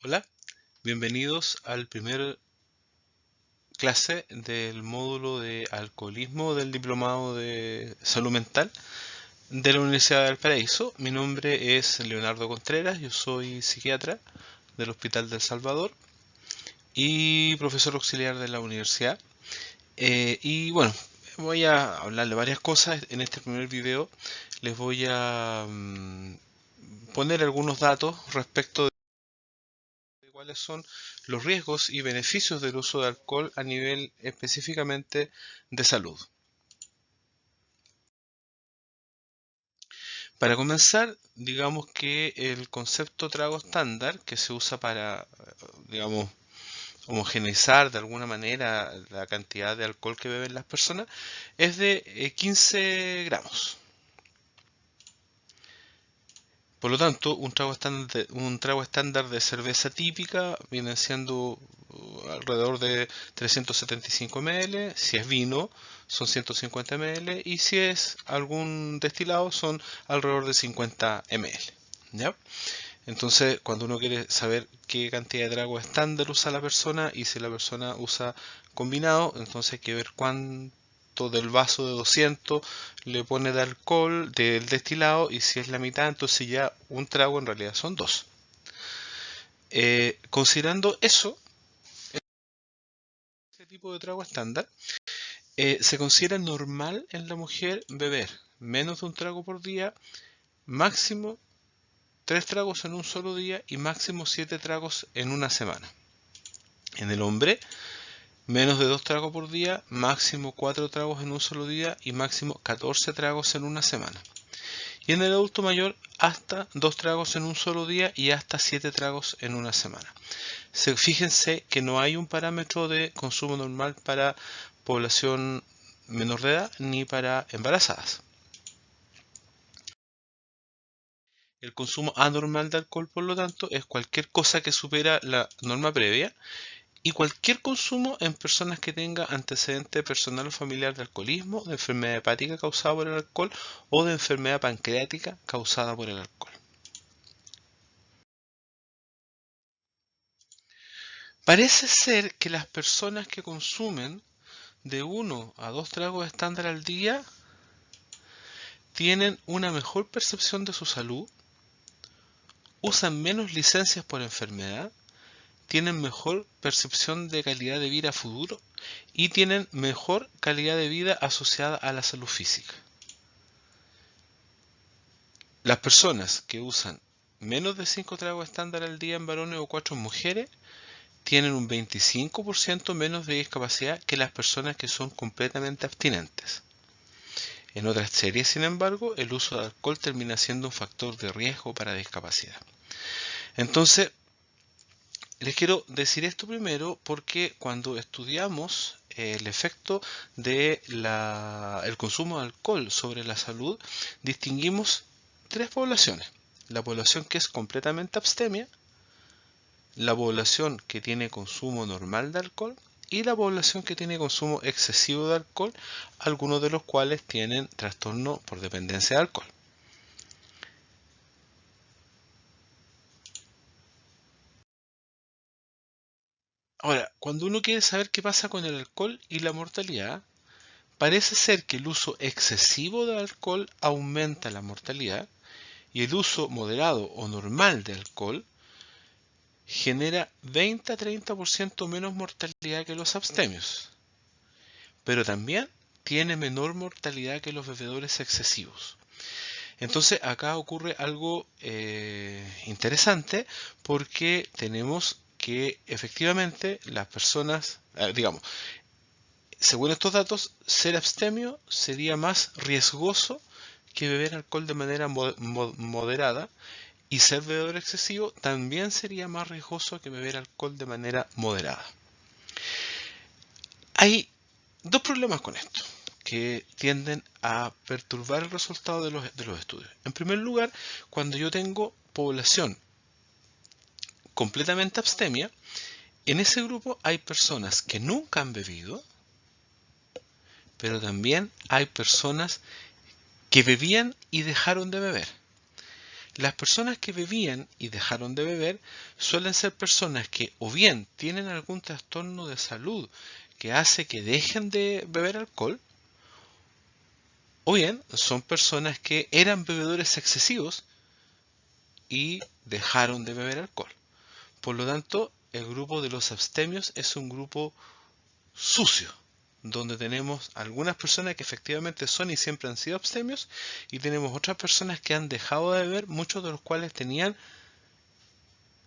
Hola, bienvenidos al primer clase del módulo de alcoholismo del Diplomado de Salud Mental de la Universidad de Valparaíso. Mi nombre es Leonardo Contreras, yo soy psiquiatra del Hospital del Salvador y profesor auxiliar de la universidad. Y bueno, voy a hablar de varias cosas. En este primer video les voy a poner algunos datos respecto de cuáles son los riesgos y beneficios del uso de alcohol a nivel específicamente de salud. Para comenzar, digamos que el concepto trago estándar que se usa para, digamos, homogeneizar de alguna manera la cantidad de alcohol que beben las personas es de 15 gramos. Por lo tanto, un trago estándar de cerveza típica viene siendo alrededor de 375 ml, si es vino son 150 ml y si es algún destilado son alrededor de 50 ml. ¿Ya? Entonces, cuando uno quiere saber qué cantidad de trago estándar usa la persona y si la persona usa combinado, entonces hay que ver cuánto del vaso de 200 le pone de alcohol del destilado y si es la mitad, entonces ya un trago en realidad son dos. Considerando eso, ese tipo de trago estándar, se considera normal en la mujer beber menos de un trago por día, máximo 3 tragos en un solo día y máximo 7 tragos en una semana. En el hombre, menos de 2 tragos por día, máximo 4 tragos en un solo día y máximo 14 tragos en una semana. Y en el adulto mayor, hasta 2 tragos en un solo día y hasta 7 tragos en una semana. Fíjense que no hay un parámetro de consumo normal para población menor de edad ni para embarazadas. El consumo anormal de alcohol, por lo tanto, es cualquier cosa que supera la norma previa y cualquier consumo en personas que tengan antecedente personal o familiar de alcoholismo, de enfermedad hepática causada por el alcohol o de enfermedad pancreática causada por el alcohol. Parece ser que las personas que consumen de 1 a 2 tragos estándar al día tienen una mejor percepción de su salud, usan menos licencias por enfermedad, tienen mejor percepción de calidad de vida a futuro y tienen mejor calidad de vida asociada a la salud física. Las personas que usan menos de 5 tragos estándar al día en varones o 4 en mujeres tienen un 25% menos de discapacidad que las personas que son completamente abstinentes. En otras series, sin embargo, el uso de alcohol termina siendo un factor de riesgo para discapacidad. Entonces, les quiero decir esto primero porque cuando estudiamos el efecto del consumo de alcohol sobre la salud, distinguimos tres poblaciones. La población que es completamente abstemia, la población que tiene consumo normal de alcohol y la población que tiene consumo excesivo de alcohol, algunos de los cuales tienen trastorno por dependencia de alcohol. Ahora, cuando uno quiere saber qué pasa con el alcohol y la mortalidad, parece ser que el uso excesivo de alcohol aumenta la mortalidad y el uso moderado o normal de alcohol genera 20 a 30% menos mortalidad que los abstemios, pero también tiene menor mortalidad que los bebedores excesivos. Entonces acá ocurre algo interesante porque tenemos que efectivamente las personas, digamos, según estos datos, ser abstemio sería más riesgoso que beber alcohol de manera moderada y ser bebedor excesivo también sería más riesgoso que beber alcohol de manera moderada. Hay dos problemas con esto que tienden a perturbar el resultado de los estudios. En primer lugar, cuando yo tengo población completamente abstemia, en ese grupo hay personas que nunca han bebido, pero también hay personas que bebían y dejaron de beber. Las personas que bebían y dejaron de beber suelen ser personas que o bien tienen algún trastorno de salud que hace que dejen de beber alcohol, o bien son personas que eran bebedores excesivos y dejaron de beber alcohol. Por lo tanto, el grupo de los abstemios es un grupo sucio, donde tenemos algunas personas que efectivamente son y siempre han sido abstemios, y tenemos otras personas que han dejado de beber, muchos de los cuales tenían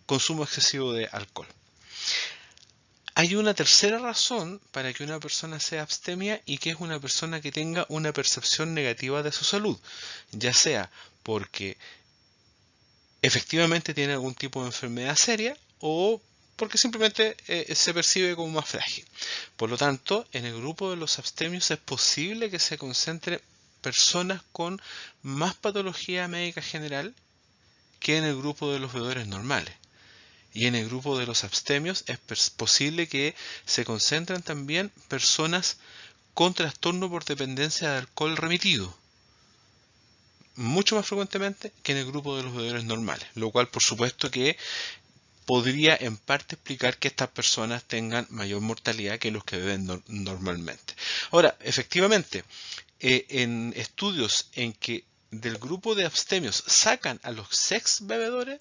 consumo excesivo de alcohol. Hay una tercera razón para que una persona sea abstemia, y que es una persona que tenga una percepción negativa de su salud, ya sea porque efectivamente tiene algún tipo de enfermedad seria o porque simplemente se percibe como más frágil. Por lo tanto, en el grupo de los abstemios es posible que se concentren personas con más patología médica general que en el grupo de los bebedores normales. Y en el grupo de los abstemios es posible que se concentren también personas con trastorno por dependencia de alcohol remitido, mucho más frecuentemente que en el grupo de los bebedores normales, lo cual por supuesto que podría en parte explicar que estas personas tengan mayor mortalidad que los que beben normalmente. Ahora, efectivamente, en estudios en que del grupo de abstemios sacan a los sex bebedores,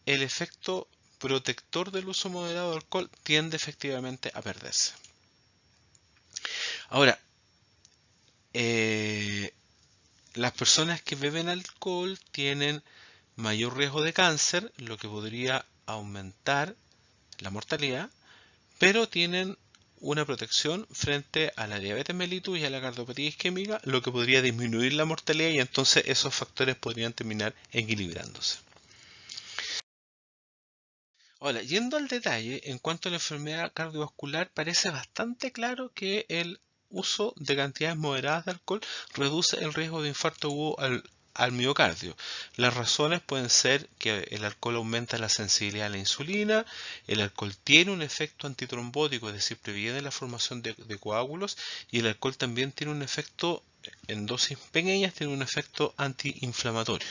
el efecto protector del uso moderado de alcohol tiende efectivamente a perderse. Ahora, las personas que beben alcohol tienen mayor riesgo de cáncer, lo que podría aumentar la mortalidad, pero tienen una protección frente a la diabetes mellitus y a la cardiopatía isquémica, lo que podría disminuir la mortalidad, y entonces esos factores podrían terminar equilibrándose. Ahora, yendo al detalle, en cuanto a la enfermedad cardiovascular, parece bastante claro que el uso de cantidades moderadas de alcohol reduce el riesgo de infarto agudo al miocardio. Las razones pueden ser que el alcohol aumenta la sensibilidad a la insulina, el alcohol tiene un efecto antitrombótico, es decir, previene la formación de coágulos, y el alcohol también tiene un efecto, en dosis pequeñas, tiene un efecto antiinflamatorio.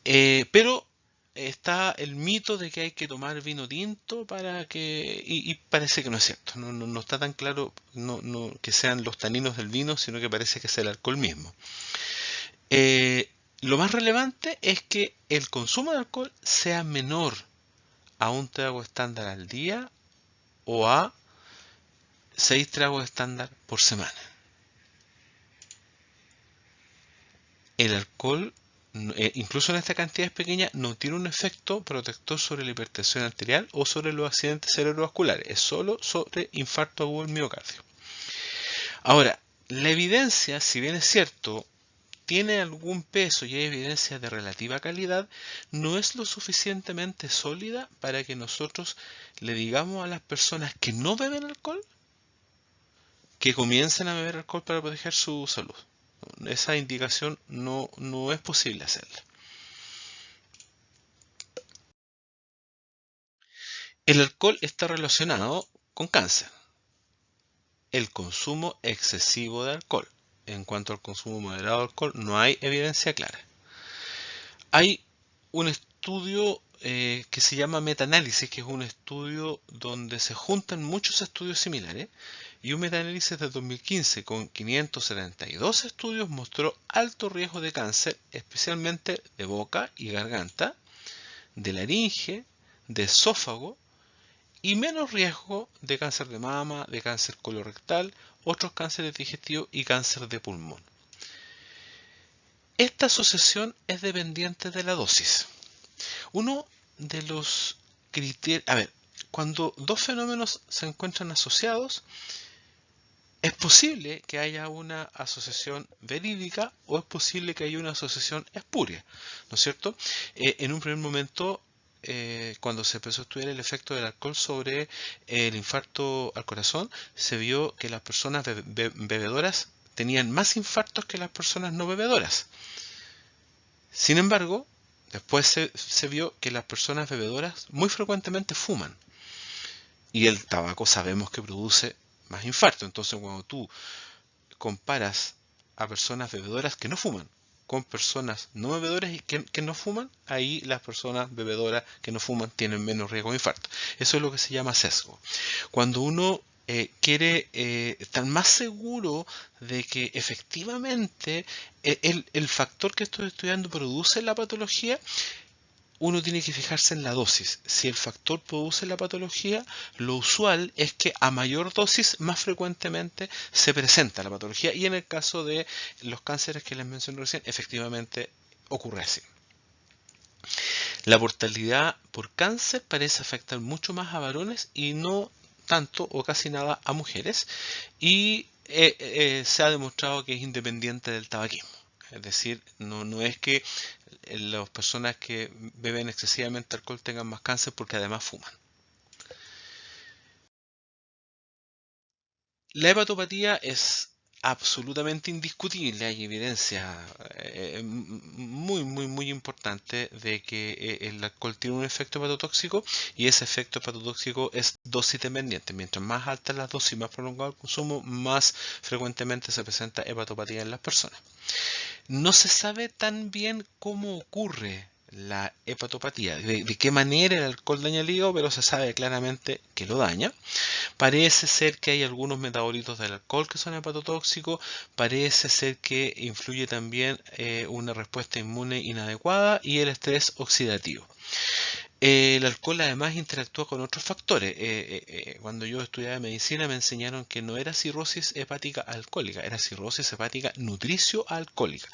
Pero está el mito de que hay que tomar vino tinto para que... Y parece que no es cierto, no está tan claro que sean los taninos del vino, sino que parece que es el alcohol mismo. Lo más relevante es que el consumo de alcohol sea menor a un trago estándar al día o a 6 tragos estándar por semana. El alcohol, incluso en estas cantidades pequeñas, no tiene un efecto protector sobre la hipertensión arterial o sobre los accidentes cerebrovasculares, es solo sobre infarto agudo del miocardio. Ahora, la evidencia, si bien es cierto, tiene algún peso y hay evidencia de relativa calidad, no es lo suficientemente sólida para que nosotros le digamos a las personas que no beben alcohol que comiencen a beber alcohol para proteger su salud. Esa indicación no es posible hacerla. El alcohol está relacionado con cáncer. El consumo excesivo de alcohol. En cuanto al consumo moderado de alcohol, no hay evidencia clara. Hay un estudio que se llama metaanálisis, que es un estudio donde se juntan muchos estudios similares, y un metaanálisis de 2015 con 572 estudios mostró alto riesgo de cáncer, especialmente de boca y garganta, de laringe, de esófago, y menos riesgo de cáncer de mama, de cáncer colorectal, otros cánceres digestivos y cáncer de pulmón. Esta asociación es dependiente de la dosis. Uno de los criterios... A ver, cuando dos fenómenos se encuentran asociados, es posible que haya una asociación verídica o es posible que haya una asociación espuria, ¿no es cierto? En un primer momento, cuando se empezó a estudiar el efecto del alcohol sobre el infarto al corazón, se vio que las personas bebedoras tenían más infartos que las personas no bebedoras. Sin embargo, después se vio que las personas bebedoras muy frecuentemente fuman. Y el tabaco sabemos que produce más infarto. Entonces, cuando tú comparas a personas bebedoras que no fuman con personas no bebedoras y que no fuman, ahí las personas bebedoras que no fuman tienen menos riesgo de infarto. Eso es lo que se llama sesgo. Cuando uno quiere estar más seguro de que efectivamente el factor que estoy estudiando produce la patología, uno tiene que fijarse en la dosis. Si el factor produce la patología, lo usual es que a mayor dosis, más frecuentemente se presenta la patología. Y en el caso de los cánceres que les mencioné recién, efectivamente ocurre así. La mortalidad por cáncer parece afectar mucho más a varones y no tanto o casi nada a mujeres. Y se ha demostrado que es independiente del tabaquismo. Es decir, no es que las personas que beben excesivamente alcohol tengan más cáncer porque además fuman. La hepatopatía es absolutamente indiscutible, hay evidencia muy importante de que el alcohol tiene un efecto hepatotóxico y ese efecto hepatotóxico es dosis dependiente. Mientras más alta la dosis y más prolongado el consumo, más frecuentemente se presenta hepatopatía en las personas. No se sabe tan bien cómo ocurre la hepatopatía, de qué manera el alcohol daña el hígado, pero se sabe claramente que lo daña. Parece ser que hay algunos metabolitos del alcohol que son hepatotóxicos, parece ser que influye también una respuesta inmune inadecuada y el estrés oxidativo. El alcohol además interactúa con otros factores. Cuando yo estudiaba medicina me enseñaron que no era cirrosis hepática alcohólica, era cirrosis hepática nutricio-alcohólica,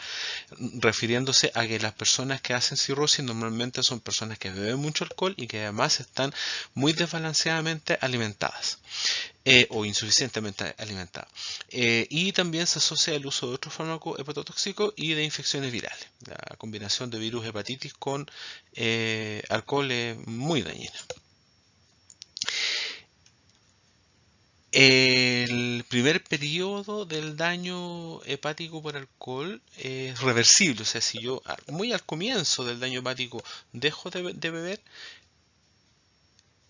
refiriéndose a que las personas que hacen cirrosis normalmente son personas que beben mucho alcohol y que además están muy desbalanceadamente alimentadas. O insuficientemente alimentado. Y también se asocia el uso de otros fármacos hepatotóxicos y de infecciones virales. La combinación de virus hepatitis con alcohol es muy dañina. El primer periodo del daño hepático por alcohol es reversible, o sea, si yo muy al comienzo del daño hepático dejo de beber,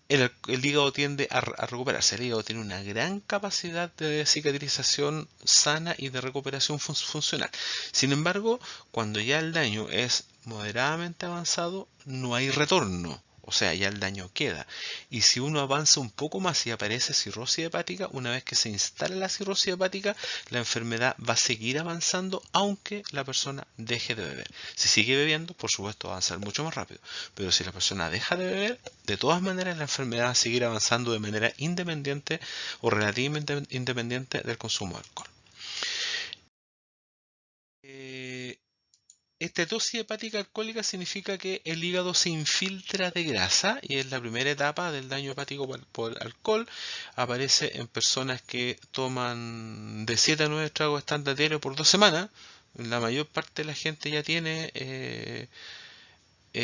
el hígado tiende a recuperarse. El hígado tiene una gran capacidad de cicatrización sana y de recuperación funcional. Sin embargo, cuando ya el daño es moderadamente avanzado, no hay retorno. O sea, ya el daño queda. Y si uno avanza un poco más y aparece cirrosis hepática, una vez que se instala la cirrosis hepática, la enfermedad va a seguir avanzando aunque la persona deje de beber. Si sigue bebiendo, por supuesto, va a avanzar mucho más rápido. Pero si la persona deja de beber, de todas maneras la enfermedad va a seguir avanzando de manera independiente o relativamente independiente del consumo de alcohol. Estetosis hepática alcohólica significa que el hígado se infiltra de grasa y es la primera etapa del daño hepático por alcohol. Aparece en personas que toman de 7 a 9 tragos estándar diarios por 2 semanas. La mayor parte de la gente ya tiene,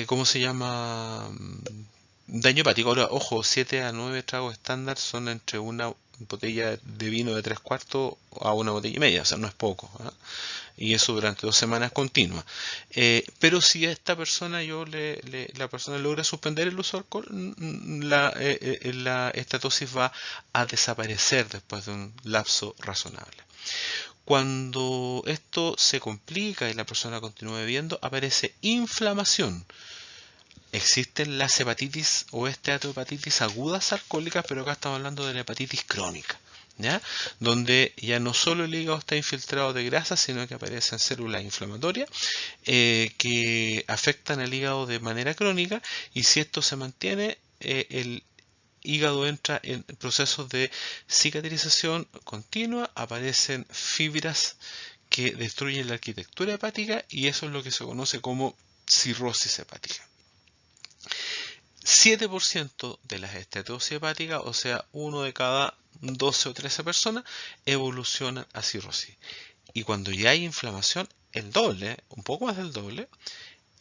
¿cómo se llama? Daño hepático. Ahora, ojo, 7 a 9 tragos estándar son entre una botella de vino de 3 cuartos a una botella y media, o sea, no es poco. ¿Eh? Y eso durante 2 semanas continua. Pero si a esta persona la persona logra suspender el uso de alcohol, la estatosis va a desaparecer después de un lapso razonable. Cuando esto se complica y la persona continúa bebiendo, aparece inflamación. Existen las hepatitis o esteatohepatitis agudas alcohólicas, pero acá estamos hablando de la hepatitis crónica, ¿ya? Donde ya no solo el hígado está infiltrado de grasa, sino que aparecen células inflamatorias que afectan al hígado de manera crónica, y si esto se mantiene, el hígado entra en procesos de cicatrización continua, aparecen fibras que destruyen la arquitectura hepática y eso es lo que se conoce como cirrosis hepática. 7% de las estatosis hepáticas, o sea, uno de cada 12 o 13 personas, evolucionan a cirrosis. Y cuando ya hay inflamación, el doble, un poco más del doble,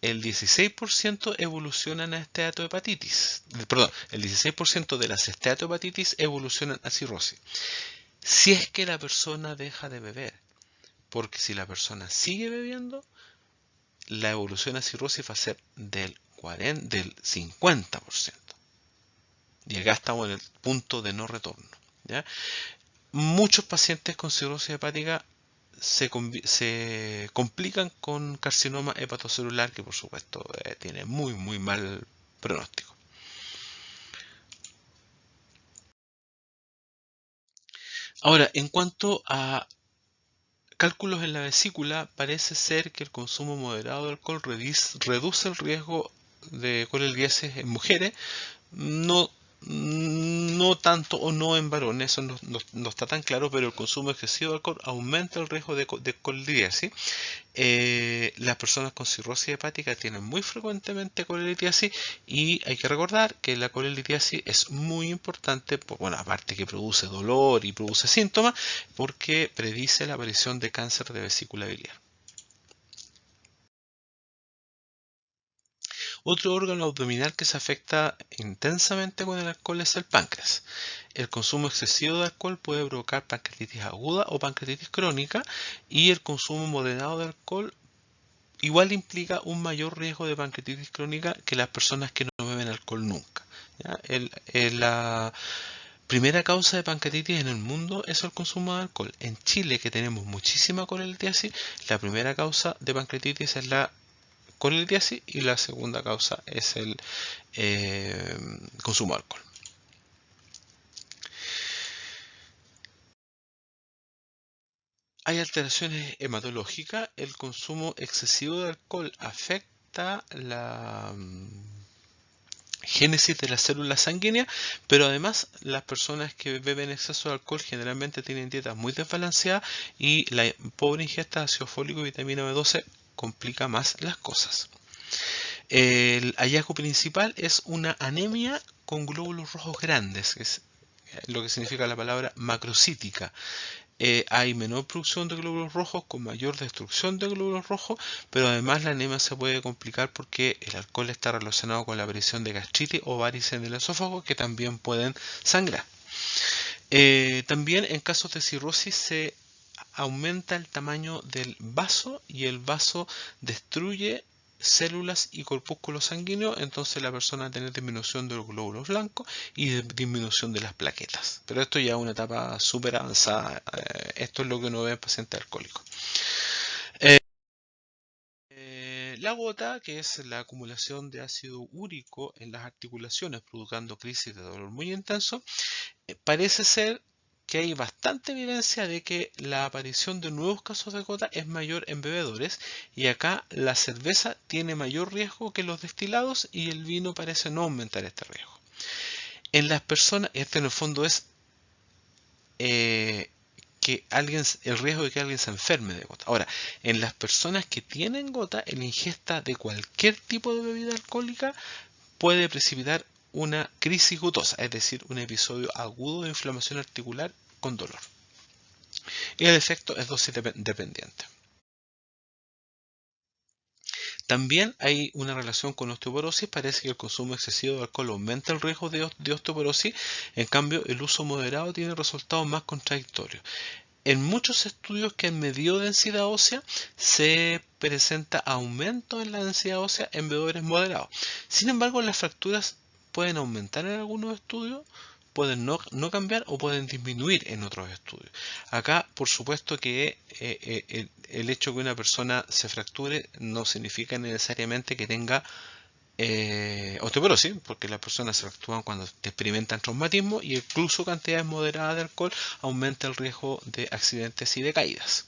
el 16% evolucionan a esteatohepatitis. Perdón, el 16% de las esteatohepatitis evolucionan a cirrosis. Si es que la persona deja de beber, porque si la persona sigue bebiendo, la evolución a cirrosis va a ser del 50%. Y acá estamos en el punto de no retorno, ¿ya? Muchos pacientes con cirrosis hepática se complican con carcinoma hepatocelular, que por supuesto tiene muy mal pronóstico. Ahora, en cuanto a cálculos en la vesícula, parece ser que el consumo moderado de alcohol reduce el riesgo de colelitiasis en mujeres, no, no tanto o no en varones, eso no está tan claro, pero el consumo excesivo de alcohol aumenta el riesgo de colelitiasis. Las personas con cirrosis hepática tienen muy frecuentemente colelitiasis y hay que recordar que la colelitiasis es muy importante, bueno, aparte que produce dolor y produce síntomas, porque predice la aparición de cáncer de vesícula biliar. Otro órgano abdominal que se afecta intensamente con el alcohol es el páncreas. El consumo excesivo de alcohol puede provocar pancreatitis aguda o pancreatitis crónica, y el consumo moderado de alcohol igual implica un mayor riesgo de pancreatitis crónica que las personas que no beben alcohol nunca. ¿Ya? La primera causa de pancreatitis en el mundo es el consumo de alcohol. En Chile, que tenemos muchísima colelitiasis, la primera causa de pancreatitis es la colelitiasis y la segunda causa es el consumo de alcohol. Hay alteraciones hematológicas. El consumo excesivo de alcohol afecta la génesis de las células sanguíneas, pero además las personas que beben exceso de alcohol generalmente tienen dietas muy desbalanceadas y la pobre ingesta de ácido fólico y vitamina B12 complica más las cosas. El hallazgo principal es una anemia con glóbulos rojos grandes, que es lo que significa la palabra macrocítica. Hay menor producción de glóbulos rojos con mayor destrucción de glóbulos rojos, pero además la anemia se puede complicar porque el alcohol está relacionado con la aparición de gastritis o varices en el esófago que también pueden sangrar. También en casos de cirrosis se aumenta el tamaño del vaso y el vaso destruye células y corpúsculos sanguíneos, entonces la persona va a tener disminución de los glóbulos blancos y disminución de las plaquetas. Pero esto ya es una etapa súper avanzada, esto es lo que uno ve en pacientes alcohólicos. La gota, que es la acumulación de ácido úrico en las articulaciones provocando crisis de dolor muy intenso, parece ser que hay bastante evidencia de que la aparición de nuevos casos de gota es mayor en bebedores, y acá la cerveza tiene mayor riesgo que los destilados y el vino parece no aumentar este riesgo. En las personas, este en el fondo es el riesgo de que alguien se enferme de gota. Ahora, en las personas que tienen gota, la ingesta de cualquier tipo de bebida alcohólica puede precipitar una crisis gutosa, es decir, un episodio agudo de inflamación articular con dolor. Y el efecto es dosis dependiente. También hay una relación con osteoporosis. Parece que el consumo excesivo de alcohol aumenta el riesgo de osteoporosis. En cambio, el uso moderado tiene resultados más contradictorios. En muchos estudios que han medido densidad ósea se presenta aumento en la densidad ósea en bebedores moderados. Sin embargo, las fracturas pueden aumentar en algunos estudios, pueden no cambiar o pueden disminuir en otros estudios. Acá, por supuesto que el hecho que una persona se fracture no significa necesariamente que tenga osteoporosis, porque las personas se fracturan cuando experimentan traumatismo, y incluso cantidades moderadas de alcohol aumenta el riesgo de accidentes y de caídas.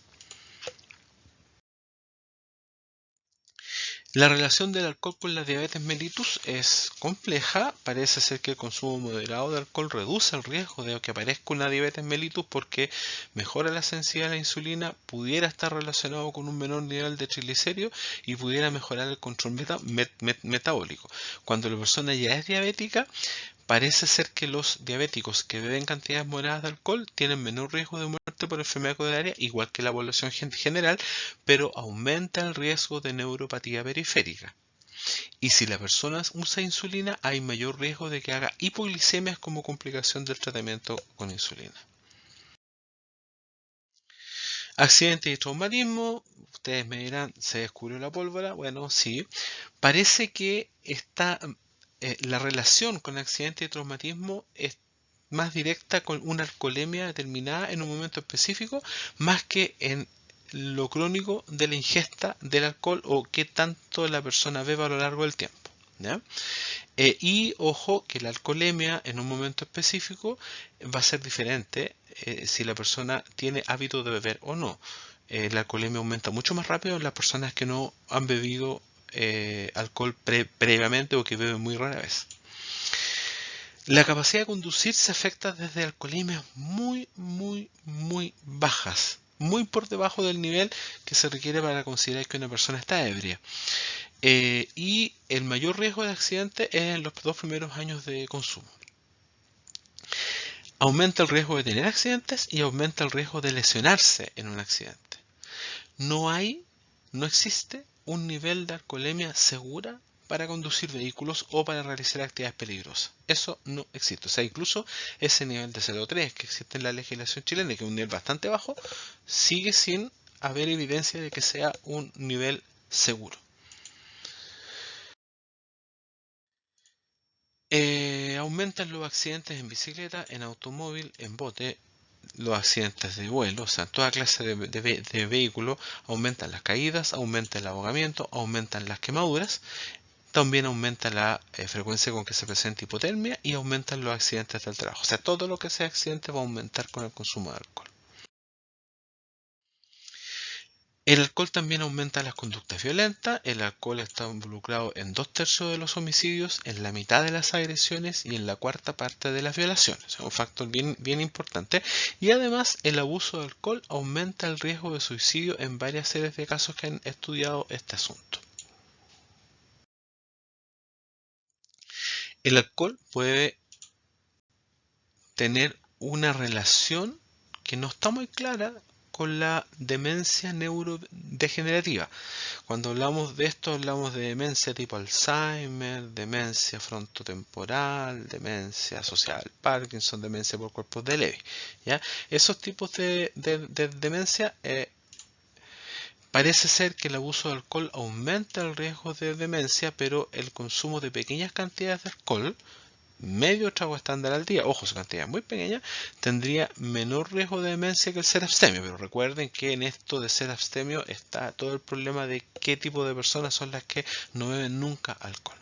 La relación del alcohol con la diabetes mellitus es compleja. Parece ser que el consumo moderado de alcohol reduce el riesgo de que aparezca una diabetes mellitus porque mejora la sensibilidad a la insulina, pudiera estar relacionado con un menor nivel de triglicéridos y pudiera mejorar el control metabólico. Cuando la persona ya es diabética, parece ser que los diabéticos que beben cantidades moderadas de alcohol tienen menor riesgo de muerte por enfermedad coronaria, igual que la población general, pero aumenta el riesgo de neuropatía periférica. Y si la persona usa insulina, hay mayor riesgo de que haga hipoglicemias como complicación del tratamiento con insulina. Accidente y traumatismo. Ustedes me dirán, ¿se descubrió la pólvora? Bueno, sí. Parece que la relación con accidente y traumatismo es más directa con una alcoholemia determinada en un momento específico, más que en lo crónico de la ingesta del alcohol o qué tanto la persona beba a lo largo del tiempo, ¿ya? Y ojo que la alcoholemia en un momento específico va a ser diferente si la persona tiene hábito de beber o no. La alcoholemia aumenta mucho más rápido en las personas que no han bebido alcohol previamente o que beben muy rara vez. La capacidad de conducir se afecta desde alcoholemias muy bajas, muy por debajo del nivel que se requiere para considerar que una persona está ebria. Y el mayor riesgo de accidente es en los 2 primeros años de consumo. Aumenta el riesgo de tener accidentes y aumenta el riesgo de lesionarse en un accidente. No existe un nivel de alcoholemia segura para conducir vehículos o para realizar actividades peligrosas. Eso no existe. O sea, incluso ese nivel de 0,3 que existe en la legislación chilena, que es un nivel bastante bajo, sigue sin haber evidencia de que sea un nivel seguro. Aumentan los accidentes en bicicleta, en automóvil, en bote, los accidentes de vuelo, o sea, toda clase de vehículos, aumentan las caídas, aumenta el ahogamiento, aumentan las quemaduras, también aumenta la frecuencia con que se presenta hipotermia y aumentan los accidentes del trabajo. O sea, todo lo que sea accidente va a aumentar con el consumo de alcohol. El alcohol también aumenta las conductas violentas. El alcohol está involucrado en 2/3 de los homicidios, en la mitad de las agresiones y en la cuarta parte de las violaciones. Es un factor bien importante. Y además, el abuso de alcohol aumenta el riesgo de suicidio en varias series de casos que han estudiado este asunto. El alcohol puede tener una relación que no está muy clara con la demencia neurodegenerativa. Cuando hablamos de esto, hablamos de demencia tipo Alzheimer, demencia frontotemporal, demencia asociada Parkinson, demencia por cuerpos de Lewy. ¿Ya? Esos tipos de demencia parece ser que el abuso de alcohol aumenta el riesgo de demencia, pero el consumo de pequeñas cantidades de alcohol, medio trago estándar al día, ojo, su cantidad muy pequeña, tendría menor riesgo de demencia que el ser abstemio. Pero recuerden que en esto de ser abstemio está todo el problema de qué tipo de personas son las que no beben nunca alcohol.